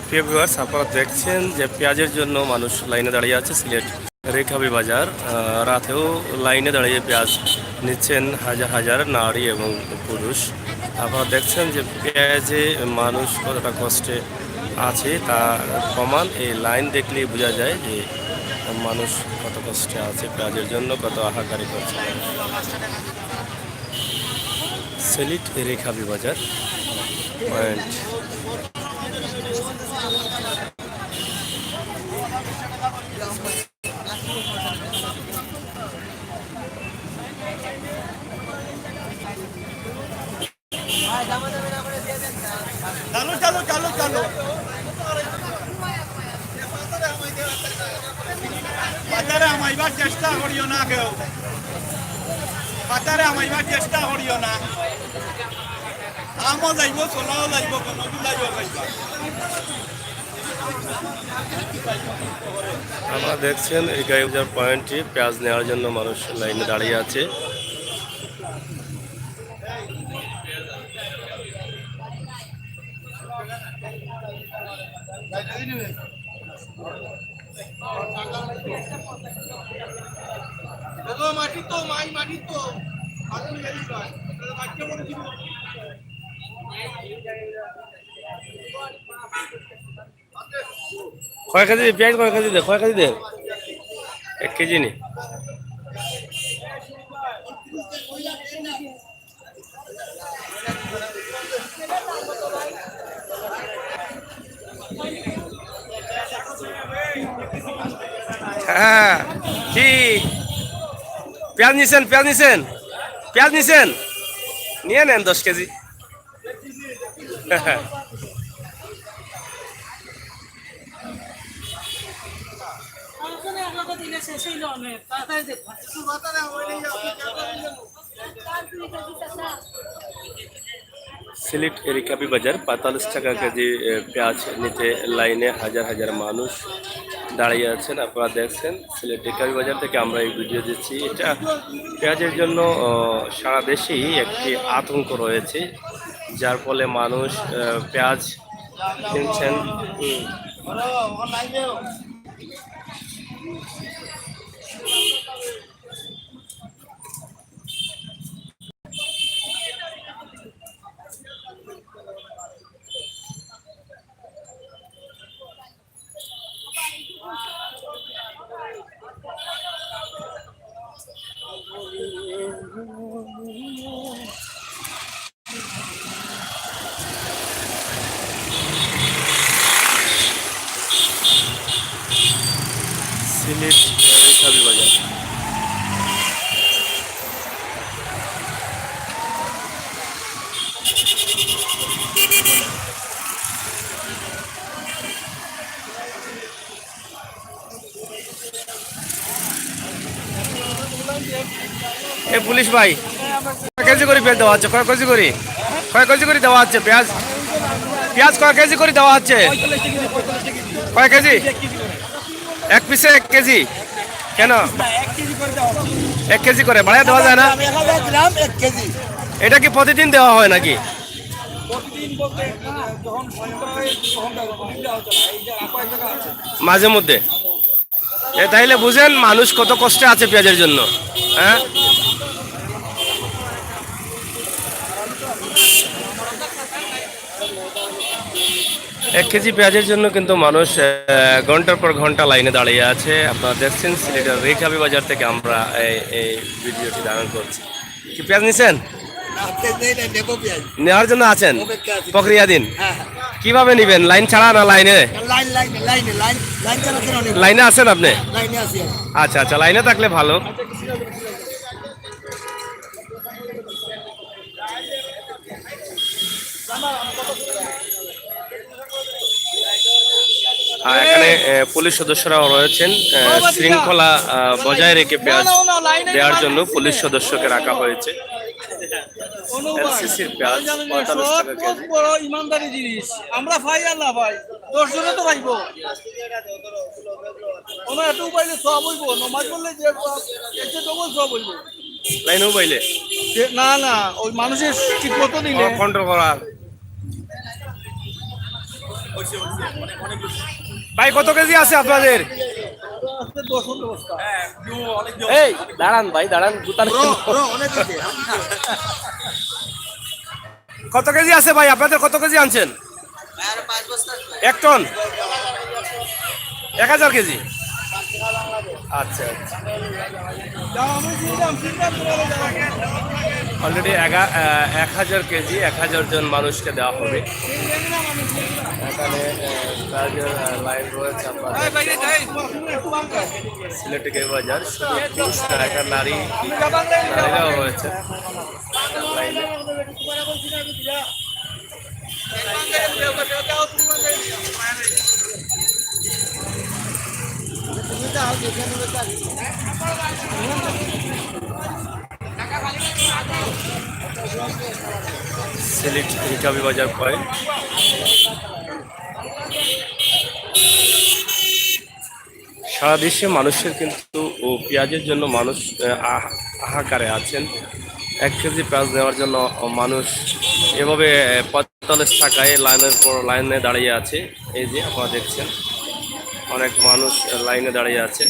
প্রিয় ভিউয়ার্স, আপনারা দেখছেন যে পেঁয়াজের জন্য মানুষ লাইনে দাঁড়িয়ে আছে সিলেট রেখাবি বাজার। রাতেও লাইনে দাঁড়িয়ে পেঁয়াজ নিচ্ছেন হাজার হাজার নারী এবং পুরুষ। আপনারা দেখছেন যে পেঁয়াজে মানুষ কতটা কষ্টে আছে তার প্রমাণ এই লাইন দেখলেই বোঝা যায় যে মানুষ কত কষ্টে আছে, পেঁয়াজের জন্য কত হাহাকারি করছে। সিলেট রেখাবি বাজার পয়েন্ট। চালু চালু চালু চালু বাজারে আমাইবার চেষ্টা করিও না, কেউ বাজারে আমাইবার চেষ্টা করিও না। আমও যাইব, চলাও যাইব, কোনো যাইব যাইব। আপনারা দেখছেন এই গাইবাজার পয়েন্টে পেঁয়াজ নেওয়ার জন্য মানুষ লাইনে দাঁড়িয়ে আছে। কয় কেজি পেঁয়াজ, কয় কেজি দে, কয় কেজি দে? 1 কেজি নি। হ্যাঁ, কি পেঁয়াজ নিছেন? পেঁয়াজ নিছেন? পেঁয়াজ নিছেন? নিয়ে নেন 10 কেজি। সিলেট রেখাবি বাজার 45 টাকা কেজি পেঁয়াজ নিতে লাইনে হাজার হাজার মানুষ দাঁড়িয়ে আছেন। আপনারা দেখছেন সিলেট রেখাবি বাজার থেকে আমরা এই ভিডিও দিচ্ছি। এটা পেঁয়াজের জন্য সারা দেশেই একটি আতঙ্ক রয়েছে, যার ফলে মানুষ পেঁয়াজ কিনছেন। সিলেট রেখাবি বাজার। এ পুলিশ ভাই, কয় কেজি করে পেঁয়াজ দেওয়া হচ্ছে? কয় কেজি করে, কয় কেজি করে দেওয়া হচ্ছে পেঁয়াজ? পেঁয়াজ কয় কেজি করে দেওয়া হচ্ছে? কয় কেজি? 1 পিসে 1 কেজি? কেন 1 কেজি করে বাড়ায় দেওয়া যায় না? এটা কি প্রতিদিন দেওয়া হয় নাকি? মাঝে মধ্যে। তাইলে বুঝেন মানুষ কত কষ্টে আছে পেঁয়াজের জন্য। হ্যাঁ, 1 কেজি পেঁয়াজের জন্য কিন্তু মানুষ ঘন্টার পর ঘন্টা লাইনে দাঁড়িয়ে আছে। আপনারা দেখছেন সিলেটের রেখাবি বাজার থেকে আমরা এই ভিডিওটি ধারণ করছি। কি পেঁয়াজ নিছেন? নেওয়ার জন্য আছেন প্রক্রিয়া দিন। কিভাবে নিবেন? লাইন ছাড়া না লাইনে? লাইনে আছেন আপনি? আচ্ছা আচ্ছা, লাইনে থাকলে ভালো। এখানে পুলিশ সদস্যরাও রয়েছেন। শৃঙ্খলা বজায় রেখে পেঁয়াজ দেওয়ার জন্য পুলিশ সদস্যকে রাখা হয়েছে। এলসিসির পেঁয়াজ 45 টাকা কেজি। বড় ইমানদারি জিনিস আমরা ভাই আর না ভাই 10 জনে তো ভাইবো। ওনা এত পাইলে সব হইব, নমাজ পড়লে যে এতে ডবল সব হইব। লাইনেও পাইলে না না, ওই মানুষের ঠিক মতো নিলে কন্ট্রোল করার। ভাই কত কেজি আছে আপনাদের? দর্শন ব্যবস্থা এই দাঁড়ান ভাই দাঁড়ান, জুতার কত কেজি আছে ভাই আপনাদের? কত কেজি আনছেন? 1 টন, 1000 কেজি। আচ্ছা আচ্ছা, অলরেডি 1000 কেজি 1000 জন মানুষকে দেওয়া হবে। এখানে পেঁয়াজের লাইন রয়েছে আপনাদের সিলেট কে বাজার, শুধু পুরুষ না, এখানে নারীরাও রয়েছে লাইনে। সিলেট রিকাবি বাজার পয়েন্ট। সারা দেশে মানুষের কিন্তু পেঁয়াজের জন্য মানুষ হাহাকারে আছেন। 1 কেজি পেঁয়াজ নেওয়ার জন্য মানুষ এভাবে 45 টাকায় লাইনের পর লাইনে দাঁড়িয়ে আছে। এই যে আপনারা দেখছেন অনেক মানুষ লাইনে দাঁড়িয়ে আছে,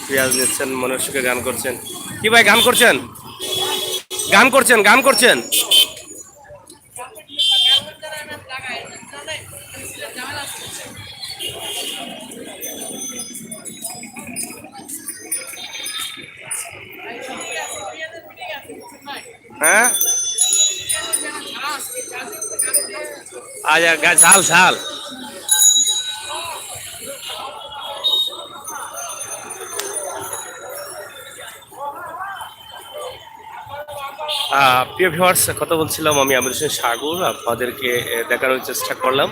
পেঁয়াজ নিচ্ছেন, মানুষকে গান করছেন। কি ভাই গান করছেন? গান করছেন, গান করছেন? হ্যাঁ আচ্ছা, ঝাল ঝাল। প্রিয় ভিউয়ার্স, কথা বলছিলাম আমি আমির হোসেন সাগর, আপনাদেরকে দেখানোর চেষ্টা করলাম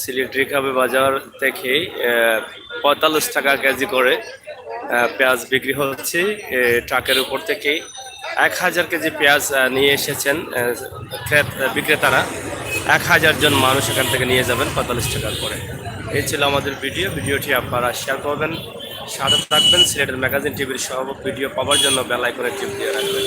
সিলেট রিকাবি বাজার থেকে 45 টাকা কেজি করে পেঁয়াজ বিক্রি হচ্ছে। ট্রাকের উপর থেকে 1000 কেজি পেঁয়াজ নিয়ে এসেছেন বিক্রেতারা। 1000 জন মানুষ এখান থেকে নিয়ে যাবেন 45 টাকা করে। এই ছিল আমাদের ভিডিওটি আপনারা শেয়ার করবেন, সাথে থাকবেন। সিলেটের ম্যাগাজিন টিভির সব ভিডিও পাওয়ার জন্য বেল আইকনে টিপ দিয়ে রাখবেন।